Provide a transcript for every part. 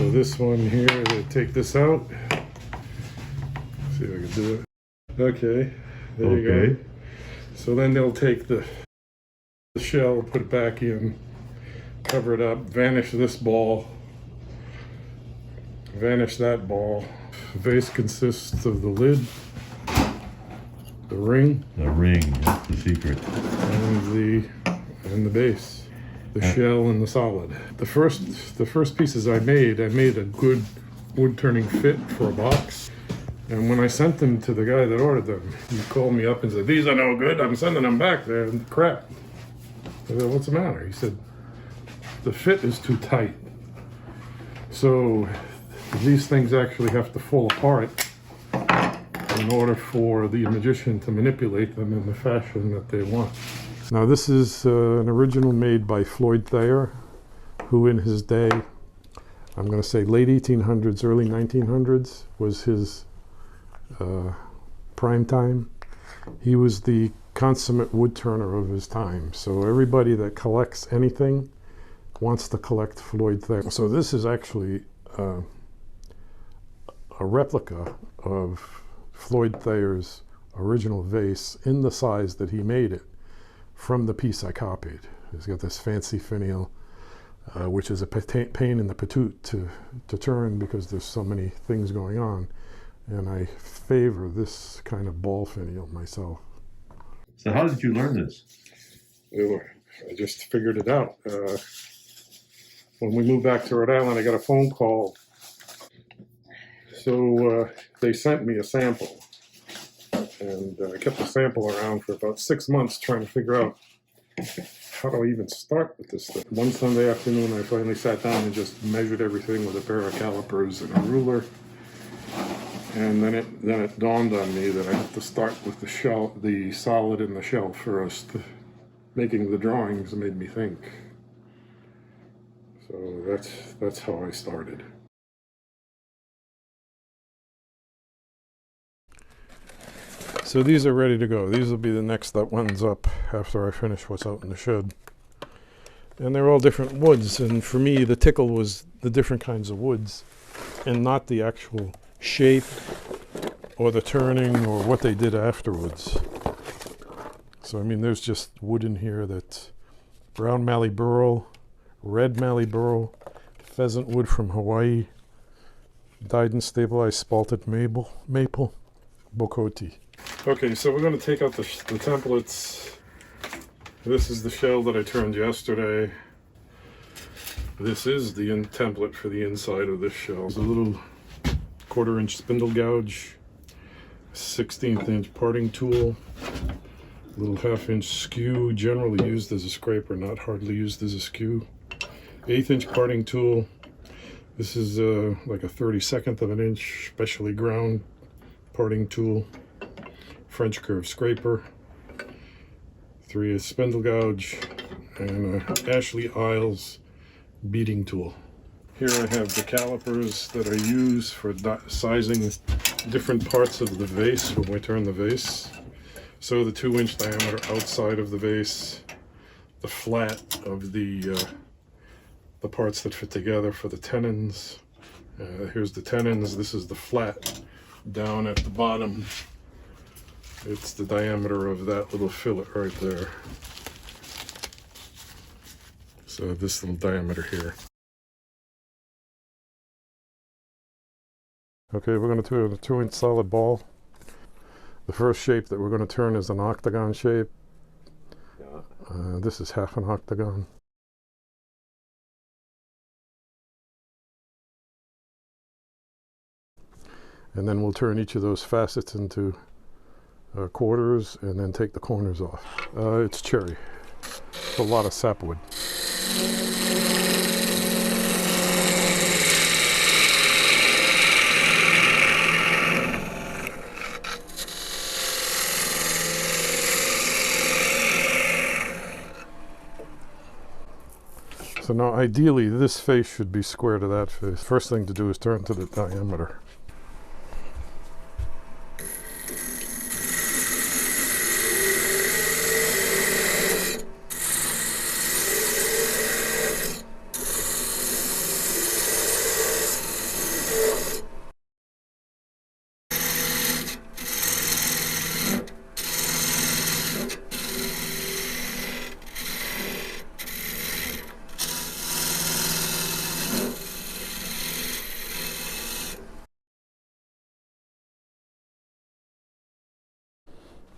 So this one here, they take this out. See if I can do it. Okay, there you go. So then they'll take the shell, put it back in, cover it up, vanish this ball, vanish that ball. The vase consists of the lid, the ring. The ring, that's the secret. And the base, the shell and the solid. The first pieces I made a good wood turning fit for a box. And when I sent them to the guy that ordered them, he called me up and said, "These are no good. I'm sending them back. They're crap." I said, "What's the matter?" He said, "The fit is too tight. So these things actually have to fall apart in order for the magician to manipulate them in the fashion that they want." Now this is an original made by Floyd Thayer, who in his day, I'm going to say late 1800s, early 1900s, was his prime time. He was the consummate wood turner of his time. So everybody that collects anything wants to collect Floyd Thayer. So this is actually a replica of Floyd Thayer's original vase in the size that he made it from the piece I copied. He's got this fancy finial, which is a pain in the patoot to turn because there's so many things going on. And I favor this kind of ball finial myself. So how did you learn this? I just figured it out. When we moved back to Rhode Island, I got a phone call. So they sent me a sample. And I kept the sample around for about 6 months trying to figure out how do I even start with this thing. One Sunday afternoon, I finally sat down and just measured everything with a pair of calipers and a ruler. And then it dawned on me that I have to start with the solid and the shell first. Making the drawings made me think. So that's how I started. So these are ready to go. These will be the next ones up after I finish what's out in the shed. And they're all different woods. And for me, the tickle was the different kinds of woods and not the actual shape or the turning or what they did afterwards. So I mean, there's just wood in here that's brown mallee burl, red mallee burl, pheasant wood from Hawaii, dyed and stabilized spalted maple, bocote. Okay, so we're going to take out the templates. This is the shell that I turned yesterday. This is the template for the inside of this shell. It's a little 1/4 inch spindle gouge, 16th inch parting tool, a little 1/2 inch skew, generally used as a scraper, not hardly used as a skew. 1/8 inch parting tool. This is like a 32nd of an inch, specially ground parting tool. French curve scraper, 3/8 spindle gouge, and a Ashley Isles beating tool. Here I have the calipers that I use for sizing different parts of the vase when we turn the vase. So the 2-inch diameter outside of the vase, the flat of the parts that fit together for the tenons. Here's the tenons. This is the flat down at the bottom. It's the diameter of that little fillet right there. So this little diameter here. Okay, we're going to do a 2-inch solid ball. The first shape that we're going to turn is an octagon shape. This is half an octagon. And then we'll turn each of those facets into quarters and then take the corners off. It's cherry. It's a lot of sapwood. So now ideally this face should be square to that face. First thing to do is turn to the diameter.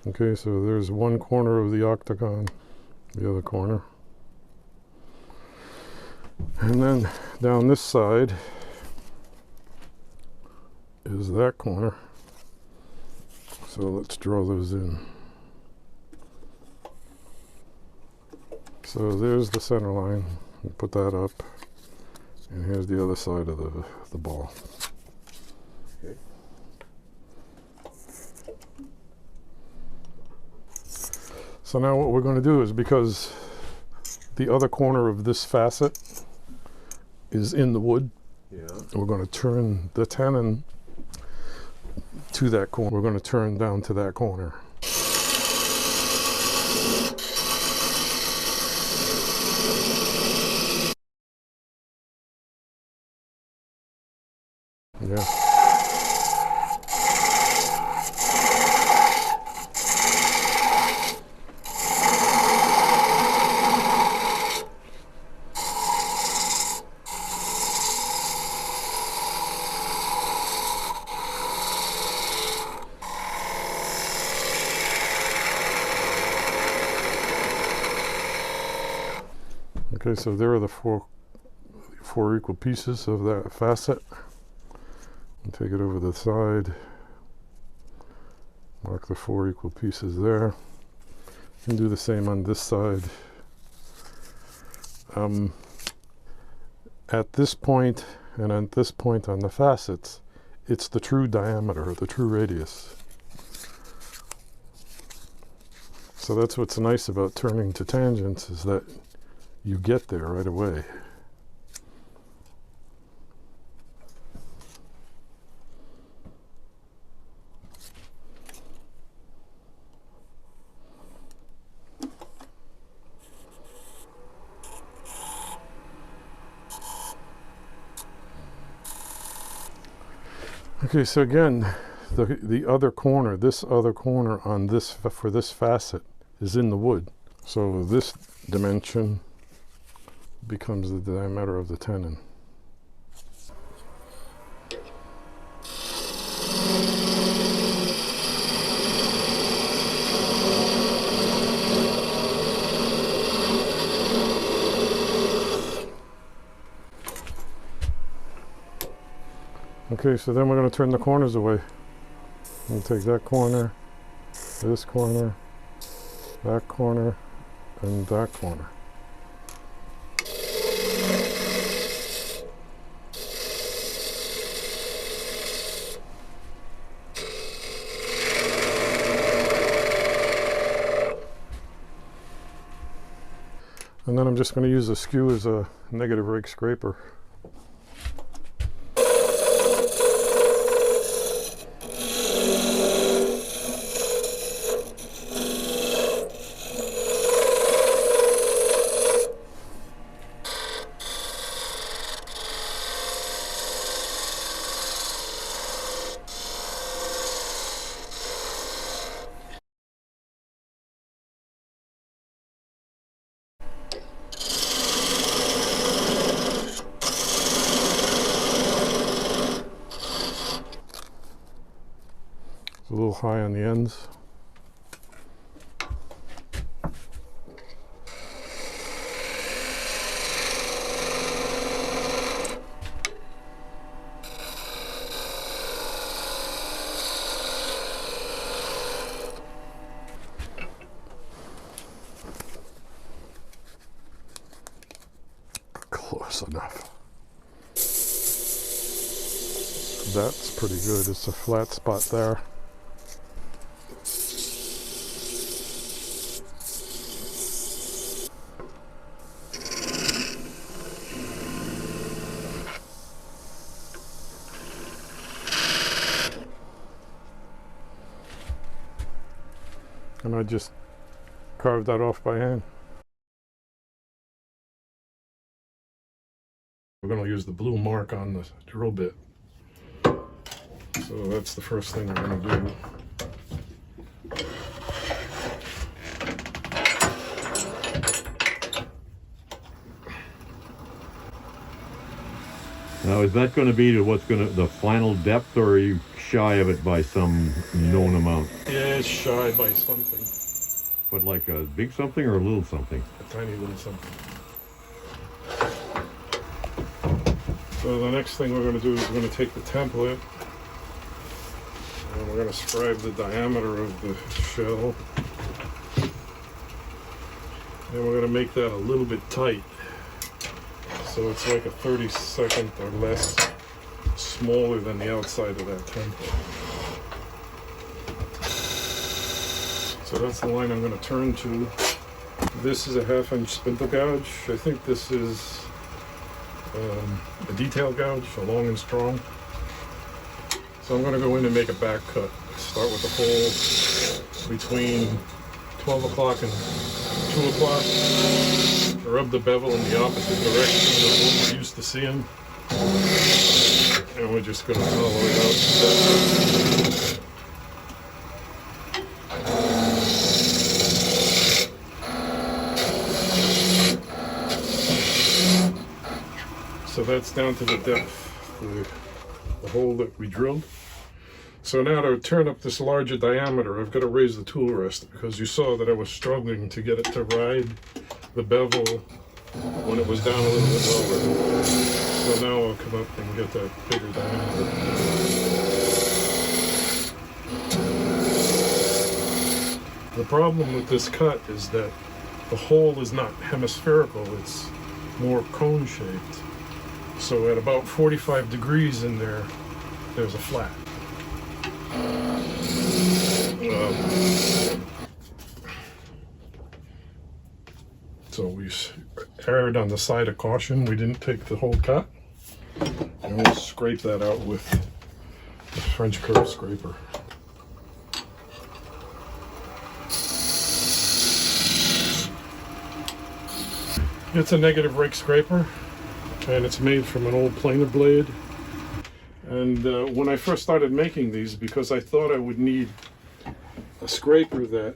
Okay, so there's one corner of the octagon, the other corner. And then down this side is that corner. So let's draw those in. So there's the center line. We'll put that up. And here's the other side of the ball. Okay. So now what we're going to do is, because the other corner of this facet is in the wood, Yeah. we're going to turn the tenon to that corner. We're going to turn down to that corner. Yeah. Okay, so there are the four equal pieces of that facet. And take it over the side. Mark the 4 equal pieces there. And do the same on this side. At this point and at this point on the facets, it's the true diameter, the true radius. So that's what's nice about turning to tangents, is that you get there right away. Okay, so again, the other corner, this other corner on this, for this facet, is in the wood. So this dimension becomes the diameter of the tenon. Okay, so then we're going to turn the corners away. We'll take that corner, this corner, that corner, and that corner. And then I'm just going to use a skew as a negative rake scraper. It's a little high on the ends. Close enough. That's pretty good. It's a flat spot there. And I just carved that off by hand. We're going to use the blue mark on the drill bit. So that's the first thing we're going to do. Now, is that going to be to what's going to the final depth, or are you shy of it by some known amount? Yeah, it's shy by something. But like a big something or a little something? A tiny little something. So the next thing we're going to do is we're going to take the template and we're going to scribe the diameter of the shell. And we're going to make that a little bit tight. So it's like a 32nd or less smaller than the outside of that template. So that's the line I'm going to turn to. This is a 1/2 inch spindle gouge. I think this is a detail gouge, a long and strong. So I'm going to go in and make a back cut. Start with the hole between 12 o'clock and 2 o'clock. Rub the bevel in the opposite direction of what we're used to seeing. And we're just going to follow it out. So that's down to the depth, the hole that we drilled. So now to turn up this larger diameter, I've got to raise the tool rest because you saw that I was struggling to get it to ride the bevel when it was down a little bit lower. So now I'll come up and get that bigger diameter. The problem with this cut is that the hole is not hemispherical, it's more cone shaped. So at about 45 degrees in there, there's a flat. So we erred on the side of caution. We didn't take the whole cut. And we'll scrape that out with the French curve scraper. It's a negative rake scraper, and it's made from an old planer blade. And when I first started making these, because I thought I would need a scraper that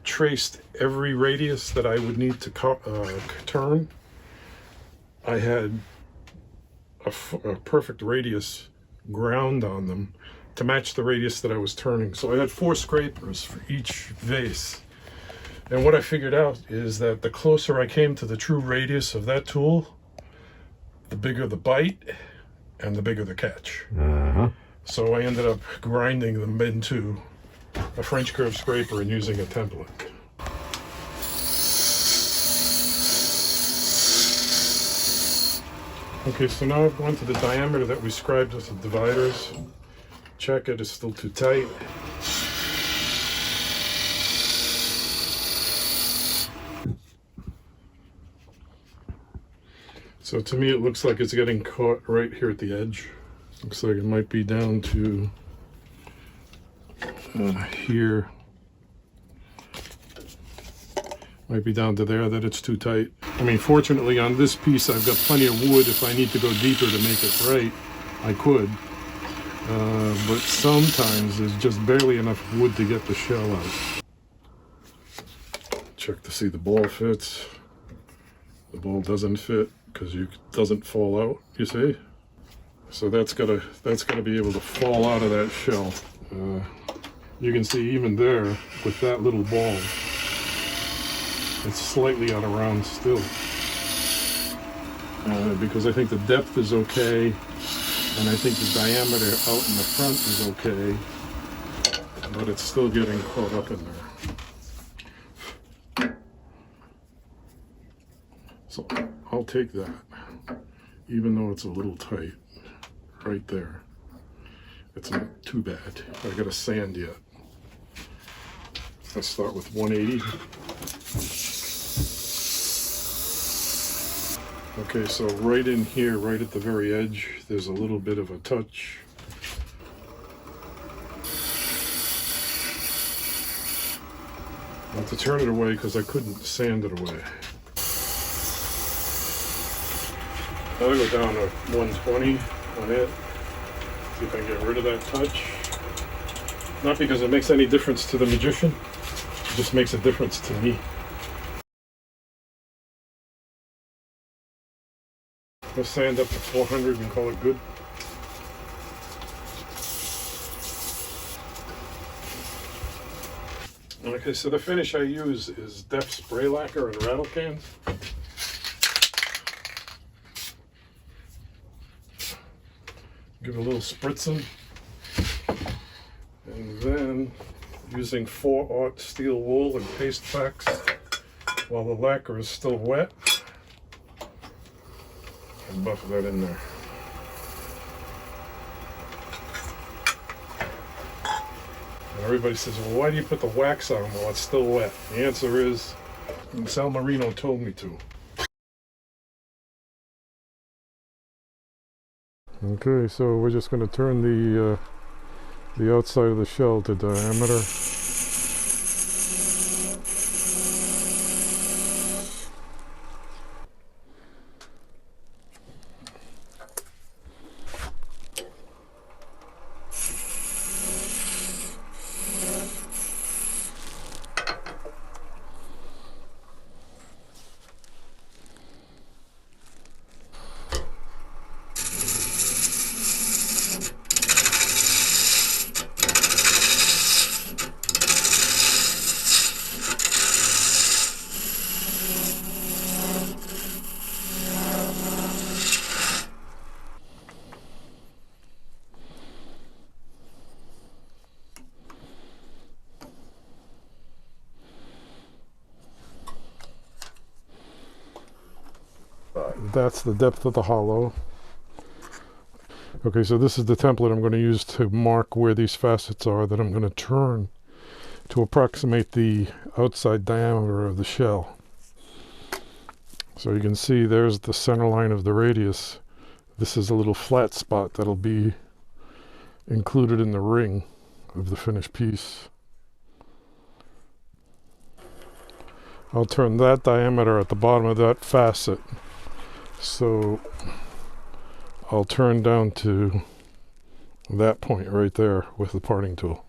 traced every radius that I would need to turn, I had a perfect radius ground on them to match the radius that I was turning. So I had 4 scrapers for each vase. And what I figured out is that the closer I came to the true radius of that tool, the bigger the bite and the bigger the catch. So I ended up grinding them into a French curve scraper and using a template. Okay, so now I've gone to the diameter that we scribed with the dividers. Check it, it's still too tight. So to me it looks like it's getting caught right here at the edge. Looks like it might be down to here. Might be down to there that it's too tight. I mean, fortunately on this piece I've got plenty of wood. If I need to go deeper to make it right, I could. But sometimes there's just barely enough wood to get the shell out. Check to see the ball fits. The ball doesn't fit because it doesn't fall out, you see? So that's gotta be able to fall out of that shell. You can see even there with that little ball, it's slightly out of round still. Because I think the depth is okay, and I think the diameter out in the front is okay, but it's still getting caught up in there. So I'll take that, even though it's a little tight right there. It's not too bad. I gotta sand yet. Let's start with 180. Okay, so right in here, right at the very edge, there's a little bit of a touch. I have to turn it away because I couldn't sand it away. I'll go down to 120 on it. See if I can get rid of that touch. Not because it makes any difference to the magician, it just makes a difference to me. We'll sand up to 400 and call it good. Okay, so the finish I use is Def spray lacquer and rattle cans. Give it a little spritzing. And then using 4/0 steel wool and paste packs while the lacquer is still wet. And buff that in there. And everybody says, well, why do you put the wax on while it's still wet? The answer is, Sal Marino told me to. Okay, so we're just going to turn the outside of the shell to diameter. That's the depth of the hollow. Okay, so this is the template I'm going to use to mark where these facets are that I'm going to turn to approximate the outside diameter of the shell. So you can see there's the center line of the radius. This is a little flat spot that'll be included in the ring of the finished piece. I'll turn that diameter at the bottom of that facet. So I'll turn down to that point right there with the parting tool.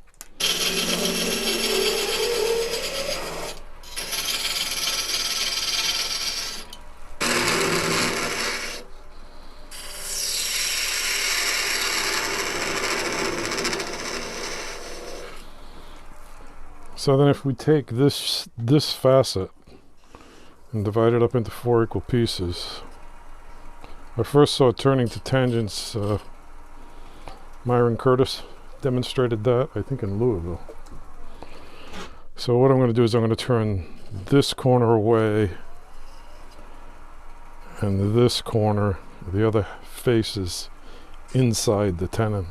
So then if we take this facet and divide it up into 4 equal pieces, I first saw turning to tangents. Myron Curtis demonstrated that, I think in Louisville. So what I'm going to do is I'm going to turn this corner away and this corner, the other face, is inside the tenon.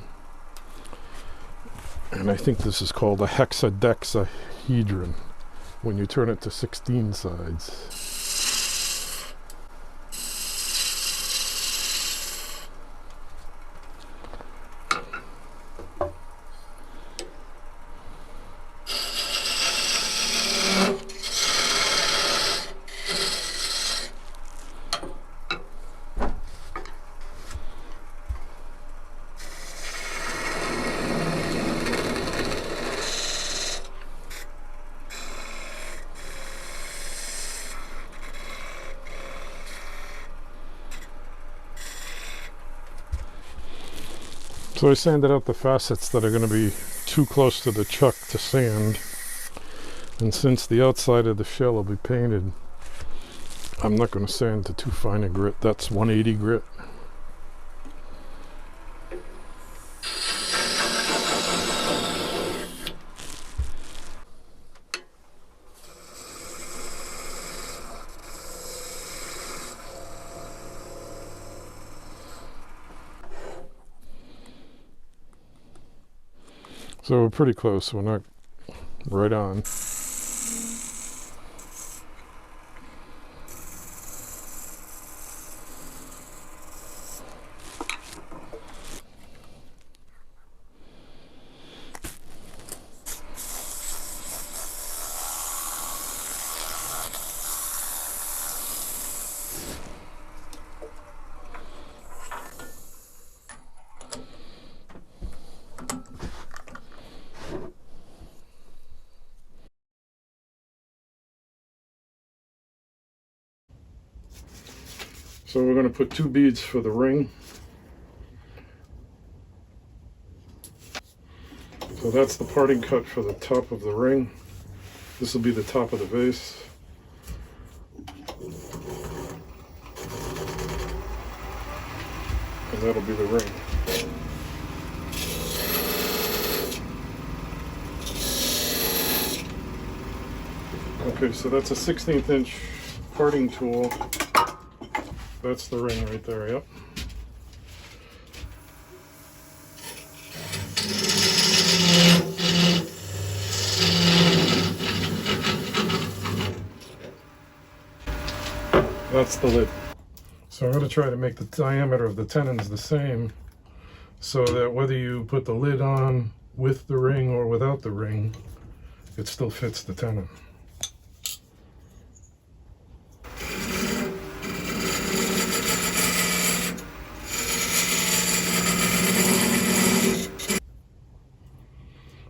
And I think this is called a hexadexahedron when you turn it to 16 sides. So I sanded out the facets that are going to be too close to the chuck to sand. And since the outside of the shell will be painted, I'm not going to sand to too fine a grit. That's 180 grit. So we're pretty close, we're not right on. So we're going to put 2 beads for the ring. So that's the parting cut for the top of the ring. This will be the top of the vase. And that'll be the ring. Okay, so that's a 1/16 inch parting tool. That's the ring right there, yep. That's the lid. So I'm going to try to make the diameter of the tenons the same, so that whether you put the lid on with the ring or without the ring, it still fits the tenon.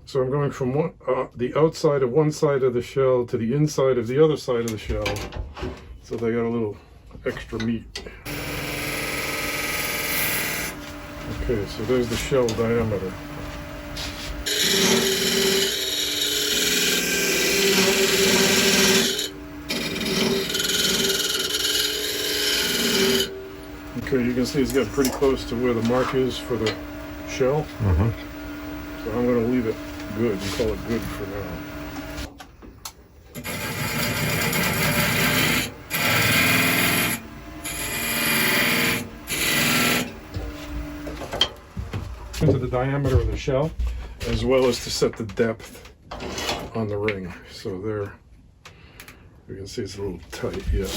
So I'm going from the outside of one side of the shell to the inside of the other side of the shell, so they got a little extra meat. Okay, so there's the shell diameter. Okay, you can see it's getting pretty close to where the mark is for the shell. So I'm going to leave it good and call it good for now. Into the diameter of the shell, as well as to set the depth on the ring. So there, you can see it's a little tight, yeah.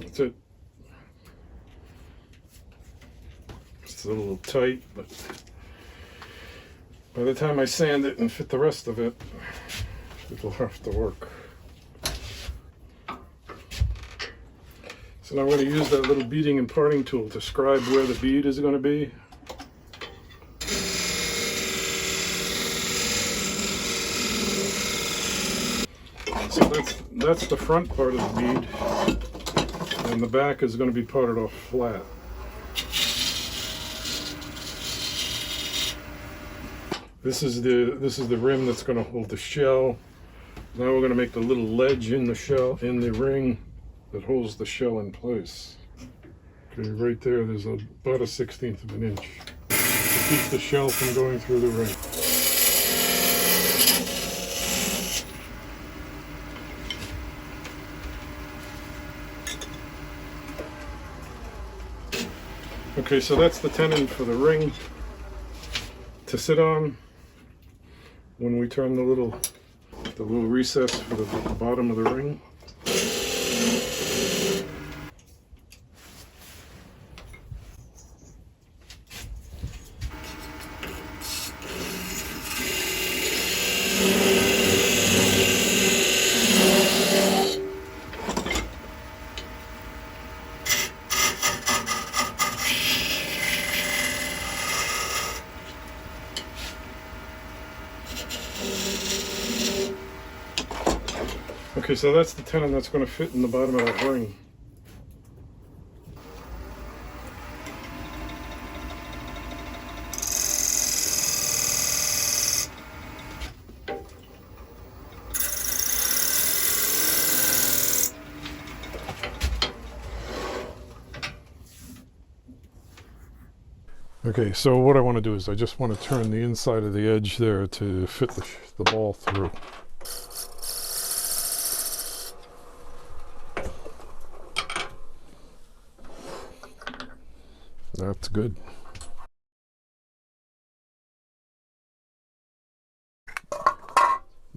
That's it. It's a little tight, but by the time I sand it and fit the rest of it, it'll have to work. So now I'm going to use that little beading and parting tool to scribe where the bead is going to be. So that's the front part of the bead, and the back is going to be parted off flat. This is the rim that's going to hold the shell. Now we're going to make the little ledge in the shell, in the ring, that holds the shell in place. Okay, right there, there's about a 1/16 of an inch to keep the shell from going through the ring. Okay, so that's the tenon for the ring to sit on when we turn the little recess for the bottom of the ring. Okay, so that's the tenon that's going to fit in the bottom of that ring. Okay, so what I want to do is I just want to turn the inside of the edge there to fit the ball through. That's good.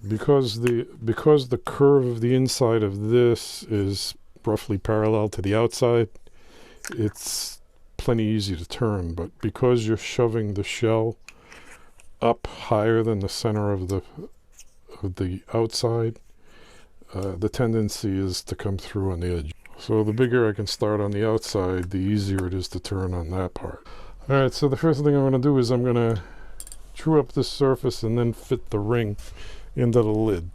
Because the curve of the inside of this is roughly parallel to the outside, it's plenty easy to turn, but because you're shoving the shell up higher than the center of the outside, the tendency is to come through on the edge. So the bigger I can start on the outside, the easier it is to turn on that part. Alright, so the first thing I'm going to do is I'm going to true up this surface and then fit the ring into the lid.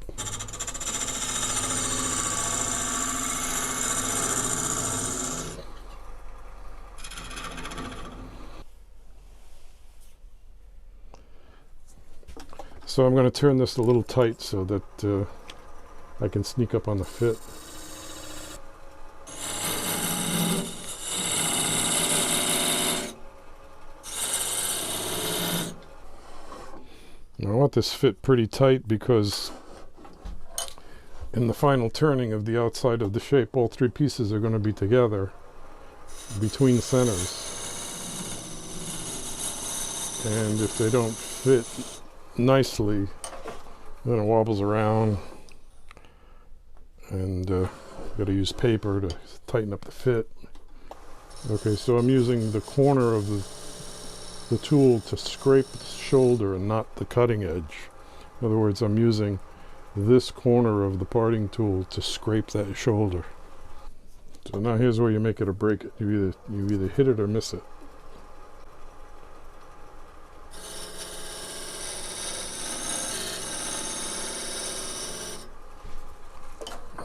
So I'm going to turn this a little tight so that I can sneak up on the fit. I want this fit pretty tight because in the final turning of the outside of the shape, all three pieces are going to be together between centers. And if they don't fit nicely, then it wobbles around, and got to use paper to tighten up the fit. Okay, so I'm using the corner of the tool to scrape the shoulder and not the cutting edge. In other words, I'm using this corner of the parting tool to scrape that shoulder. So now here's where you make it or break it. You either hit it or miss it.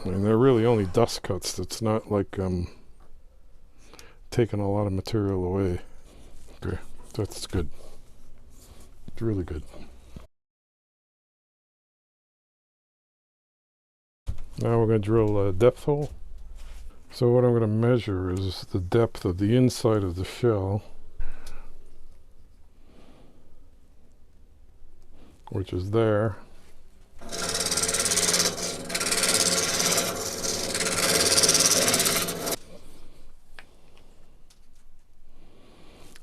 And they're really only dust cuts. It's not like taking a lot of material away. Okay, that's good. It's really good. Now we're going to drill a depth hole. So what I'm going to measure is the depth of the inside of the shell, which is there.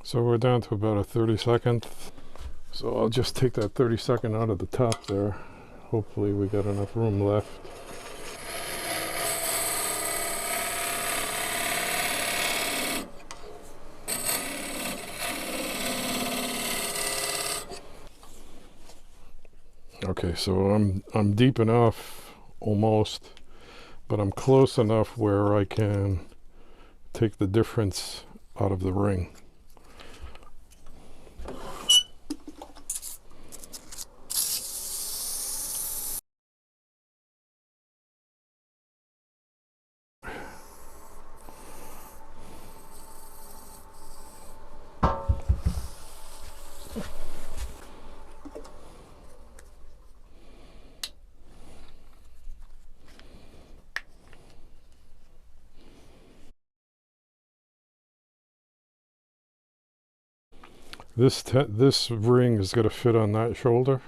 So we're down to about a 32nd. So I'll just take that 32nd out of the top there. Hopefully we got enough room left. Okay, so I'm deep enough almost, but I'm close enough where I can take the difference out of the ring. This ring is going to fit on that shoulder.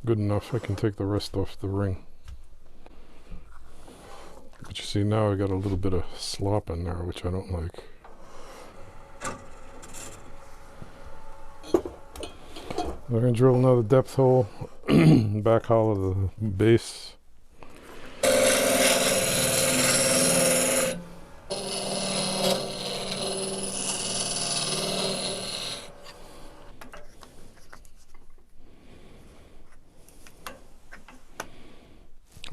Good enough. I can take the rest off the ring. But you see now I got a little bit of slop in there, which I don't like. We're going to drill another depth hole, back hollow the base.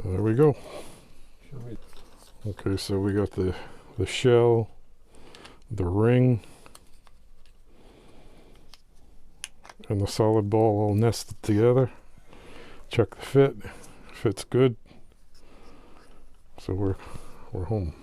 There we go. Okay, so we got the shell, the ring, and the solid ball all nested together. Check the fit. Fit's good. So we're home.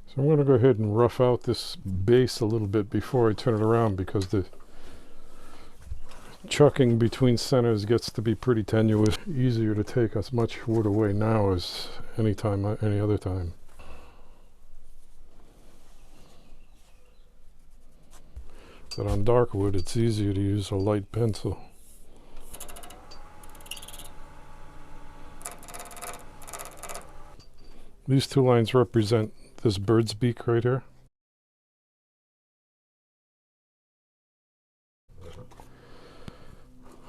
So I'm going to go ahead and rough out this base a little bit before I turn it around, because the chucking between centers gets to be pretty tenuous. Easier to take as much wood away now as any other time. But on dark wood it's easier to use a light pencil. These two lines represent this bird's beak right here.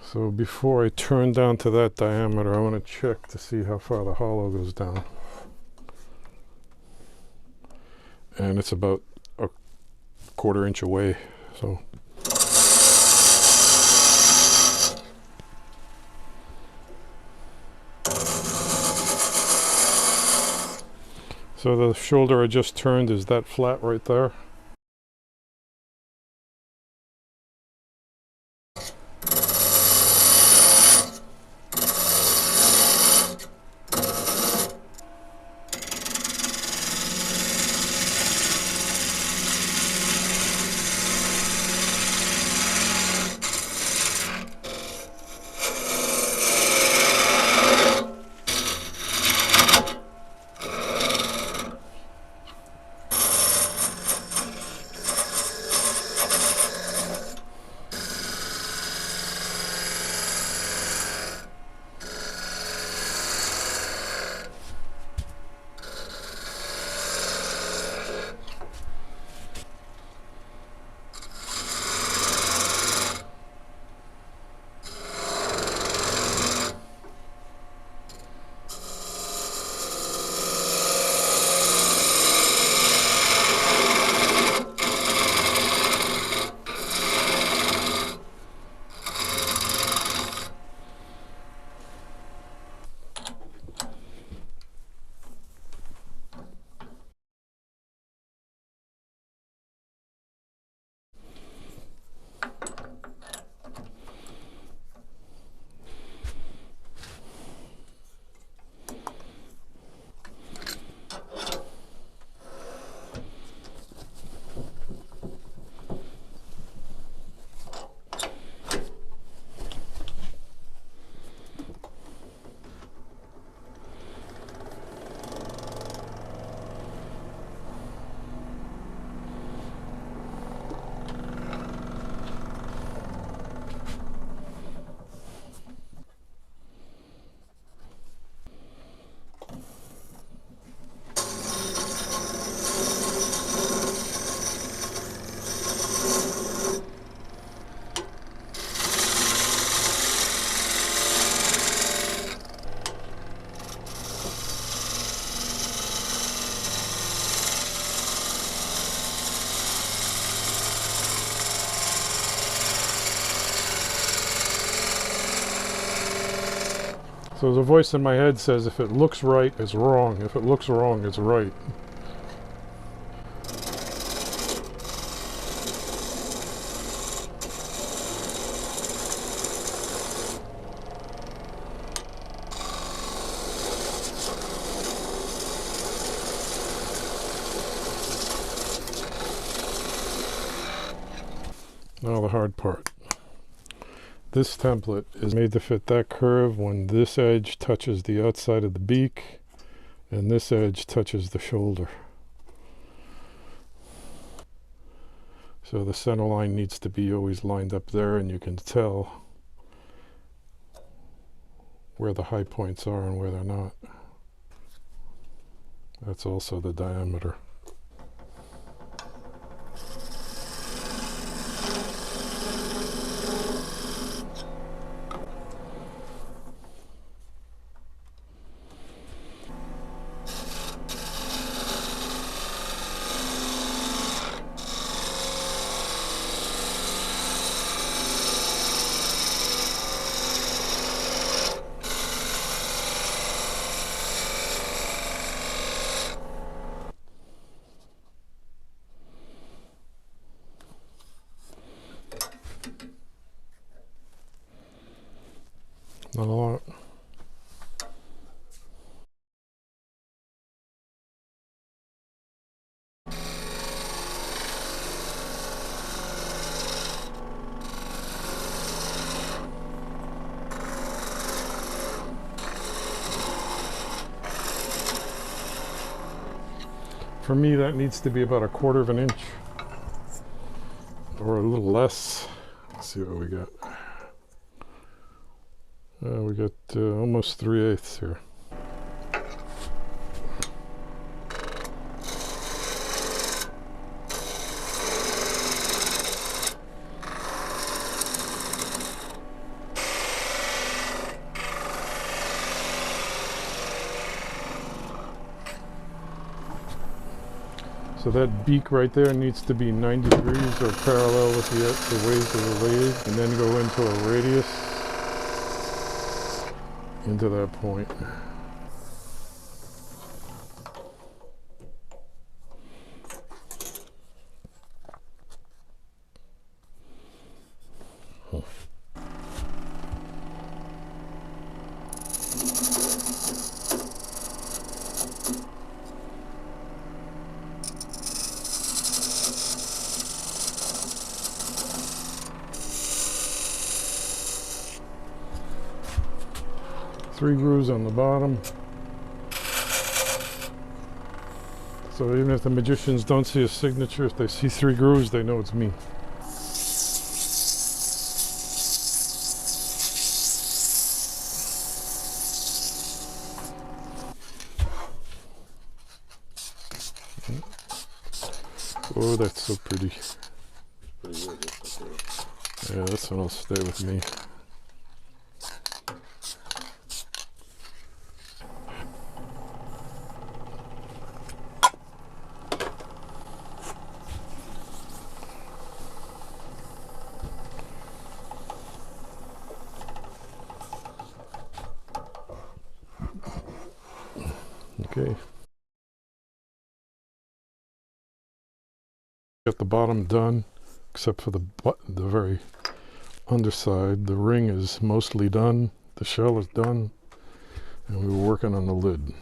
So before I turn down to that diameter, I want to check to see how far the hollow goes down. And it's about a 1/4 inch away. So the shoulder I just turned is that flat right there. So the voice in my head says if it looks right, it's wrong. If it looks wrong, it's right. Now the hard part. This template is made to fit that curve when this edge touches the outside of the beak and this edge touches the shoulder. So the center line needs to be always lined up there, and you can tell where the high points are and where they're not. That's also the diameter. Not a lot. For me, that needs to be about 1/4 inch or a little less. Let's see what we got. We got almost 3/8 here. that beak right there needs to be 90 degrees or parallel with the waves of the lathe, and then go into a radius into that point. Three grooves on the bottom. So even if the magicians don't see a signature, if they see three grooves, they know it's me. Oh, that's so pretty. Pretty good. That's okay. Yeah, this one will stay with me. Okay. Got the bottom done, except for the very underside. The ring is mostly done. The shell is done, and we were working on the lid.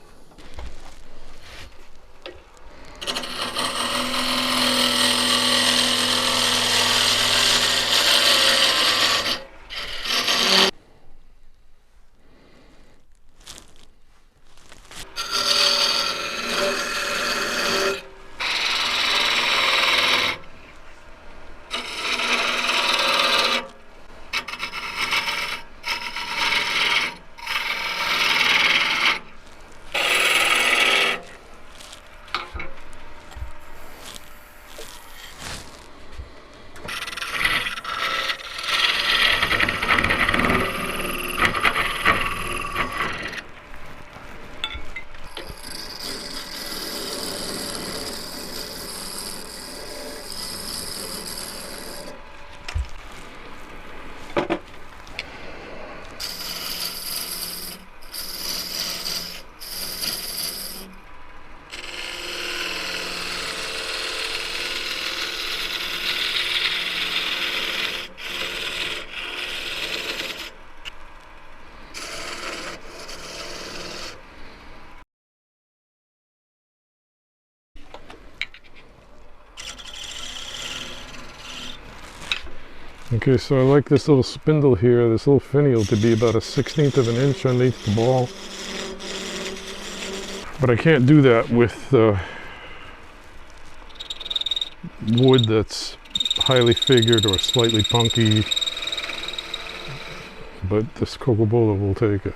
Okay, so I like this little spindle here, this little finial, to be about 1/16 of an inch underneath the ball. But I can't do that with wood that's highly figured or slightly punky. But this Coca-Cola will take it.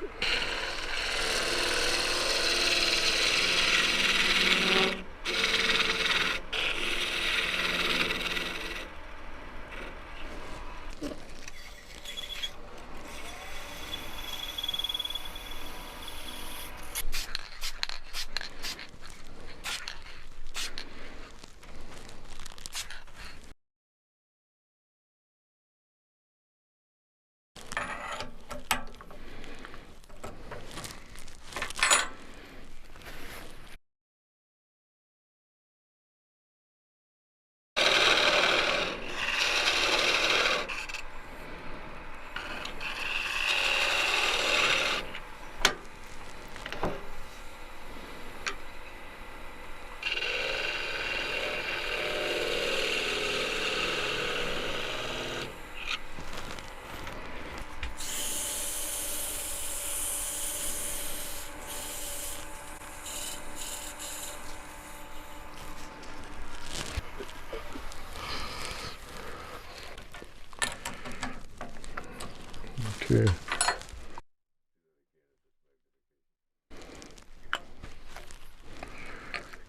Okay.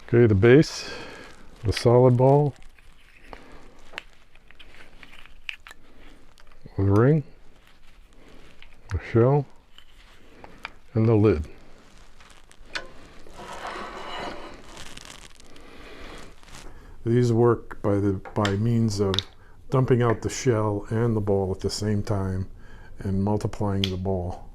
Okay, the base, the solid ball, the ring, the shell, and the lid. These work by means of dumping out the shell and the ball at the same time and multiplying the ball.